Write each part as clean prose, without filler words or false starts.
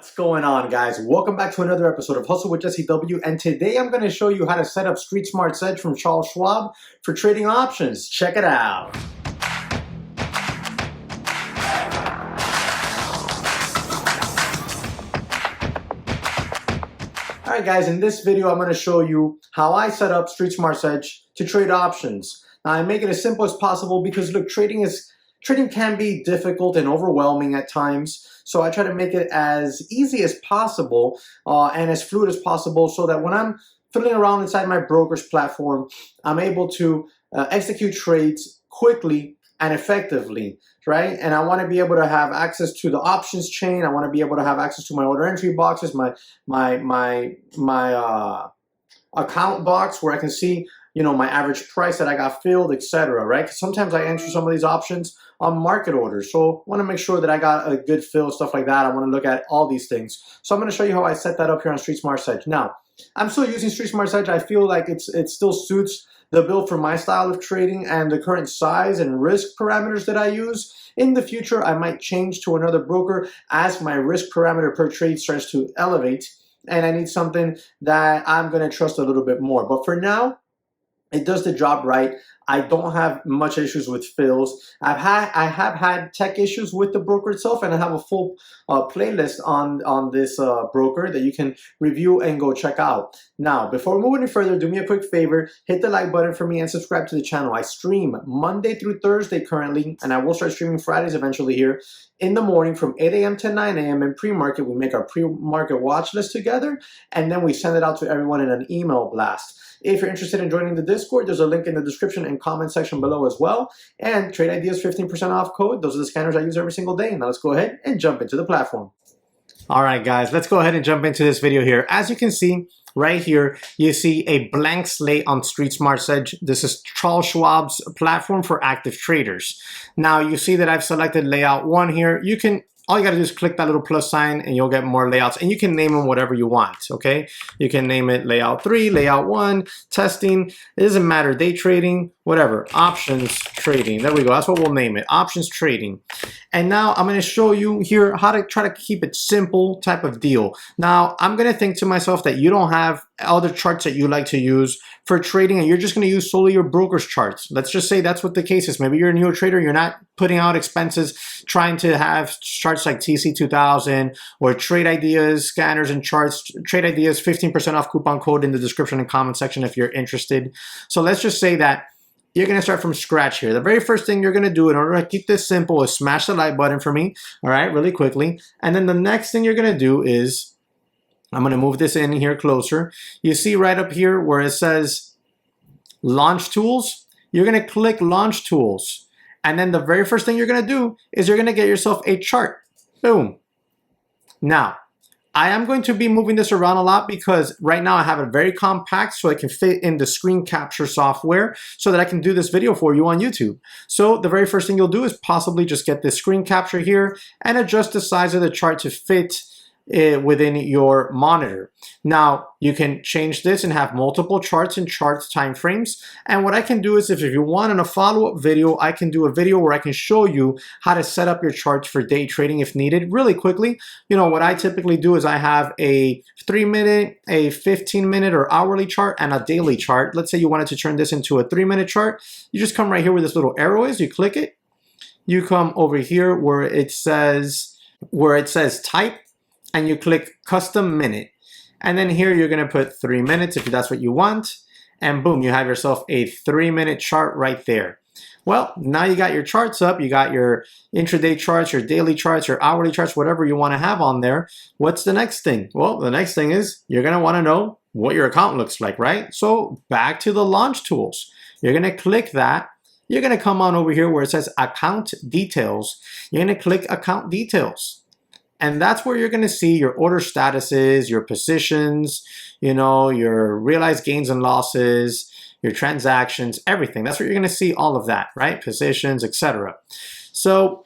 What's going on, guys? Welcome back to another episode of Hustle with JesseW, and today I'm going to show you how to set up StreetSmart Edge from Charles Schwab for trading options. Check it out. Alright guys, in this video I'm going to show you how I set up StreetSmart Edge to trade options. Now I make it as simple as possible because look, trading can be difficult and overwhelming at times. So I try to make it as easy as possible and as fluid as possible so that when I'm fiddling around inside my broker's platform, I'm able to execute trades quickly and effectively, right? And I want to be able to have access to the options chain. I want to be able to have access to my order entry boxes, my account box where I can see, you know, my average price that I got filled, etc. Right? Sometimes I enter some of these options on market orders, so I want to make sure that I got a good fill, stuff like that. I want to look at all these things. So I'm going to show you how I set that up here on StreetSmart Edge. Now, I'm still using StreetSmart Edge. I feel like it still suits the build for my style of trading and the current size and risk parameters that I use. In the future, I might change to another broker as my risk parameter per trade starts to elevate, and I need something that I'm going to trust a little bit more. But for now, it does the job right. I don't have much issues with fills. I have had tech issues with the broker itself, and I have a full playlist on this broker that you can review and go check out. Now, before we move any further, do me a quick favor, hit the like button for me and subscribe to the channel. I stream Monday through Thursday currently, and I will start streaming Fridays eventually here in the morning from 8 a.m. to 9 a.m. in pre-market. We make our pre-market watch list together, and then we send it out to everyone in an email blast. If you're interested in joining the Discord, there's a link in the description and comment section below as well. And Trade Ideas 15% off code. Those are the scanners I use every single day. Now let's go ahead and jump into the platform. All right, guys, let's go ahead and jump into this video here. As you can see right here, you see a blank slate on StreetSmart Edge. This is Charles Schwab's platform for active traders. Now you see that I've selected layout 1 here. All you got to do is click that little plus sign and you'll get more layouts, and you can name them whatever you want, okay? You can name it layout 3, layout 1, testing, it doesn't matter, day trading, whatever, options trading. There we go, that's what we'll name it, options trading. And now I'm going to show you here how to try to keep it simple type of deal. Now, I'm going to think to myself that you don't have other charts that you like to use for trading and you're just going to use solely your broker's charts. Let's just say that's what the case is. Maybe you're a newer trader, you're not putting out expenses trying to have charts like TC2000 or Trade Ideas, scanners and charts. Trade Ideas 15% off coupon code in the description and comment section if you're interested. So let's just say that you're going to start from scratch here. The very first thing you're going to do in order to keep this simple is smash the like button for me, all right, really quickly. And then the next thing you're going to do is, I'm going to move this in here closer. You see right up here where it says Launch Tools, you're going to click Launch Tools. And then the very first thing you're going to do is you're going to get yourself a chart. Boom. Now, I am going to be moving this around a lot because right now I have it very compact so it can fit in the screen capture software so that I can do this video for you on YouTube. So the very first thing you'll do is possibly just get this screen capture here and adjust the size of the chart to fit within your monitor. Now you can change this and have multiple charts and chart timeframes. And what I can do is if you want in a follow-up video, I can do a video where I can show you how to set up your charts for day trading if needed really quickly. You know, what I typically do is I have a 3-minute, a 15-minute or hourly chart and a daily chart. Let's say you wanted to turn this into a 3-minute chart. You just come right here where this little arrow is, you click it. You come over here where it says type, and you click custom minute. And then here you're gonna put 3 minutes if that's what you want. And boom, you have yourself a 3-minute chart right there. Well, now you got your charts up, you got your intraday charts, your daily charts, your hourly charts, whatever you wanna have on there. What's the next thing? Well, the next thing is you're gonna wanna know what your account looks like, right? So back to the launch tools. You're gonna click that. You're gonna come on over here where it says account details. You're gonna click account details. And that's where you're going to see your order statuses, your positions, you know, your realized gains and losses, your transactions, everything. That's where you're going to see all of that, right? Positions, etc. So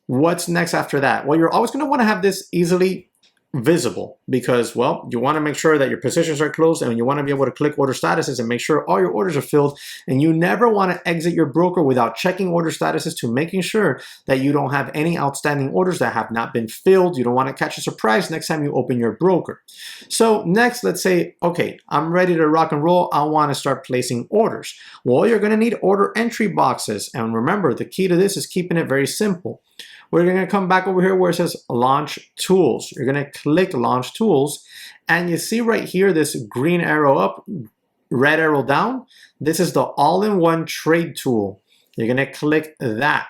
what's next after that? Well, you're always going to want to have this easily visible because, well, you want to make sure that your positions are closed and you want to be able to click order statuses and make sure all your orders are filled. And you never want to exit your broker without checking order statuses to making sure that you don't have any outstanding orders that have not been filled. You don't want to catch a surprise next time you open your broker. So next, let's say, okay, I'm ready to rock and roll. I want to start placing orders. Well, you're going to need order entry boxes. And remember, the key to this is keeping it very simple. We're going to come back over here where it says Launch Tools. You're going to click Launch Tools, and you see right here this green arrow up, red arrow down. This is the all-in-one trade tool. You're going to click that.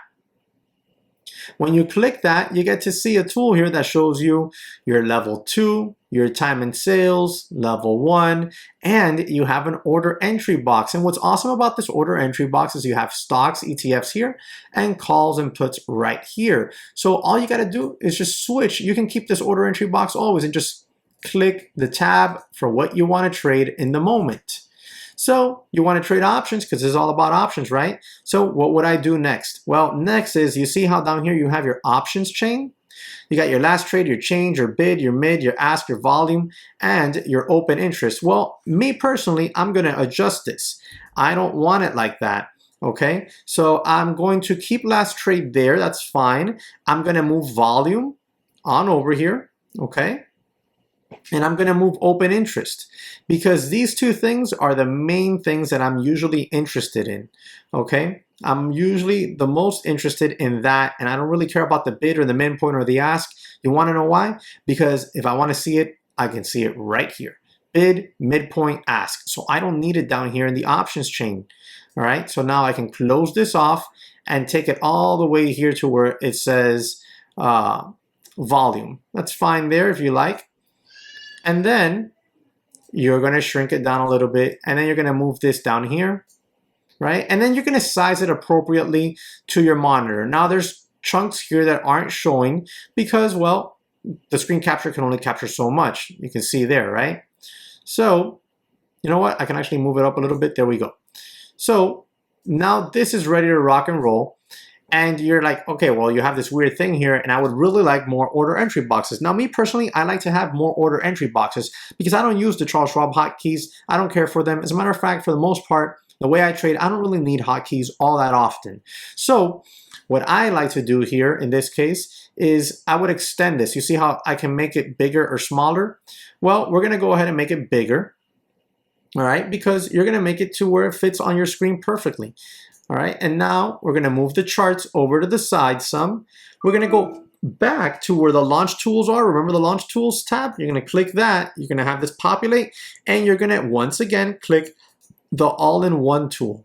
When you click that, you get to see a tool here that shows you your level 2, your time and sales, level 1, and you have an order entry box. And what's awesome about this order entry box is you have stocks, ETFs here, and calls and puts right here. So all you got to do is just switch. You can keep this order entry box always and just click the tab for what you want to trade in the moment. So you want to trade options because this is all about options, right? So what would I do next? Well, next is, you see how down here you have your options chain? You got your last trade, your change, your bid, your mid, your ask, your volume, and your open interest. Well, me personally, I'm going to adjust this. I don't want it like that. Okay, so I'm going to keep last trade there. That's fine. I'm going to move volume on over here. Okay. And I'm going to move open interest because these two things are the main things that I'm usually interested in. Okay, I'm usually the most interested in that, and I don't really care about the bid or the midpoint or the ask. You want to know why? Because if I want to see it, I can see it right here. Bid, midpoint, ask. So I don't need it down here in the options chain. All right, so now I can close this off and take it all the way here to where it says volume. That's fine there if you like. And then you're going to shrink it down a little bit, and then you're going to move this down here, right? And then you're going to size it appropriately to your monitor. Now there's chunks here that aren't showing because, well, the screen capture can only capture so much. You can see there, right? So you know what? I can actually move it up a little bit. There we go. So now this is ready to rock and roll. And you're like, okay, well, you have this weird thing here, and I would really like more order entry boxes. Now, me personally, I like to have more order entry boxes because I don't use the Charles Schwab hotkeys. I don't care for them. As a matter of fact, for the most part, the way I trade, I don't really need hotkeys all that often. So what I like to do here in this case is I would extend this. You see how I can make it bigger or smaller? Well, we're going to go ahead and make it bigger, all right, because you're going to make it to where it fits on your screen perfectly. All right, and now we're going to move the charts over to the side some. We're going to go back to where the launch tools are. Remember the launch tools tab? You're going to click that. You're going to have this populate, and you're going to once again click the all-in-one tool.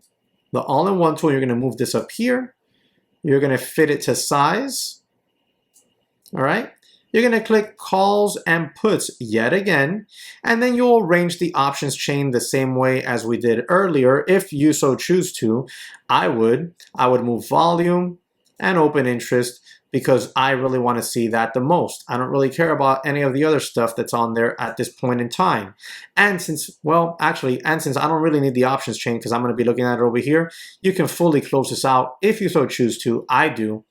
The all-in-one tool, you're going to move this up here. You're going to fit it to size. All right. You're going to click calls and puts yet again, and then you'll arrange the options chain the same way as we did earlier. If you so choose to, I would move volume and open interest because I really want to see that the most. I don't really care about any of the other stuff that's on there at this point in time. And since, well, actually, since I don't really need the options chain because I'm going to be looking at it over here, you can fully close this out if you so choose to. I do.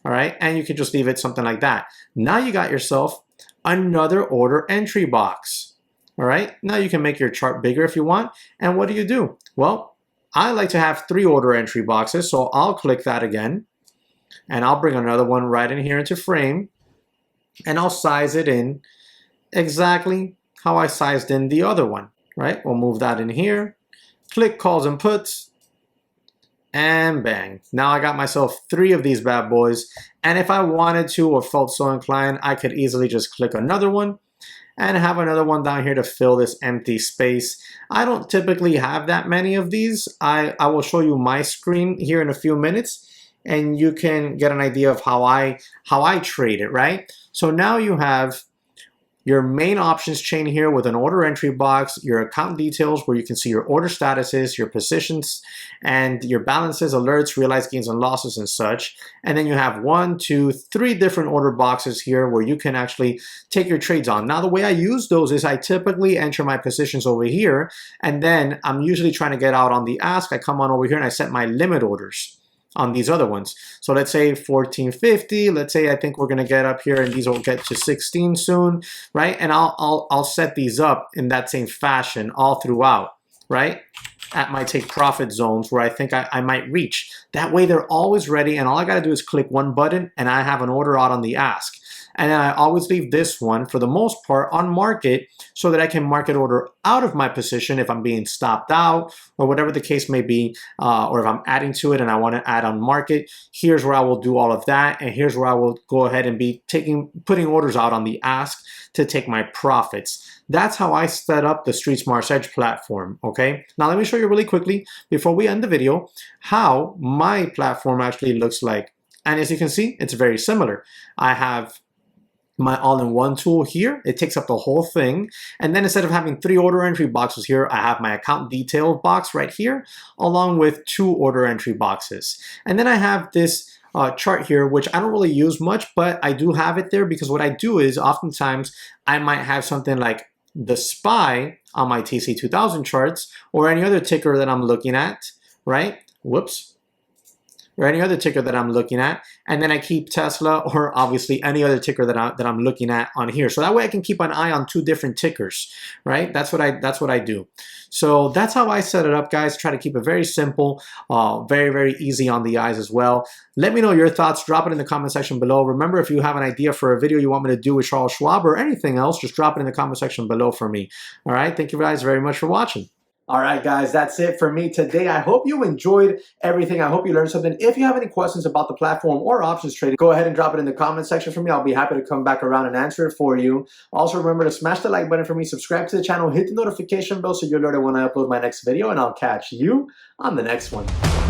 All right, and you can just leave it something like that. Now you got yourself another order entry box. All right, now you can make your chart bigger if you want. And what do? Well, I like to have 3 order entry boxes, so I'll click that again. And I'll bring another one right in here into frame. And I'll size it in exactly how I sized in the other one. Right, we'll move that in here. Click calls and puts. And bang. Now I got myself 3 of these bad boys. And if I wanted to or felt so inclined, I could easily just click another one and have another one down here to fill this empty space. I don't typically have that many of these. I will show you my screen here in a few minutes, and you can get an idea of how I trade it, right? So now you have your main options chain here with an order entry box, your account details where you can see your order statuses, your positions, and your balances, alerts, realized gains and losses and such. And then you have 1, 2, 3 different order boxes here where you can actually take your trades on. Now, the way I use those is I typically enter my positions over here, and then I'm usually trying to get out on the ask. I come on over here and I set my limit orders. on these other ones. So let's say 1450. Let's say I think we're gonna get up here, and these will get to 16 soon, right? And I'll set these up in that same fashion all throughout, right? At my take profit zones where I think I might reach. That way they're always ready, and all I gotta do is click one button and I have an order out on the ask. And then I always leave this one, for the most part, on market so that I can market order out of my position if I'm being stopped out or whatever the case may be, or if I'm adding to it and I want to add on market. Here's where I will do all of that, and here's where I will go ahead and be putting orders out on the ask to take my profits. That's how I set up the StreetSmart Edge platform, okay? Now let me show you really quickly, before we end the video, how my platform actually looks like. And as you can see, it's very similar. I have my all-in-one tool here. It takes up the whole thing. And then instead of having 3 order entry boxes here, I have my account detail box right here, along with 2 order entry boxes. And then I have this chart here, which I don't really use much, but I do have it there because what I do is oftentimes I might have something like the SPY on my TC2000 charts or any other ticker that I'm looking at, right? Whoops. Or any other ticker that I'm looking at, and then I keep Tesla or obviously any other ticker that I'm looking at on here. So that way I can keep an eye on 2 different tickers, right? That's what I do. So that's how I set it up, guys. Try to keep it very simple, very, very easy on the eyes as well. Let me know your thoughts. Drop it in the comment section below. Remember, if you have an idea for a video you want me to do with Charles Schwab or anything else, just drop it in the comment section below for me. All right. Thank you guys very much for watching. All right, guys, that's it for me today. I hope you enjoyed everything. I hope you learned something. If you have any questions about the platform or options trading, go ahead and drop it in the comment section for me. I'll be happy to come back around and answer it for you. Also, remember to smash the like button for me, subscribe to the channel, hit the notification bell so you're alerted when I upload my next video, and I'll catch you on the next one.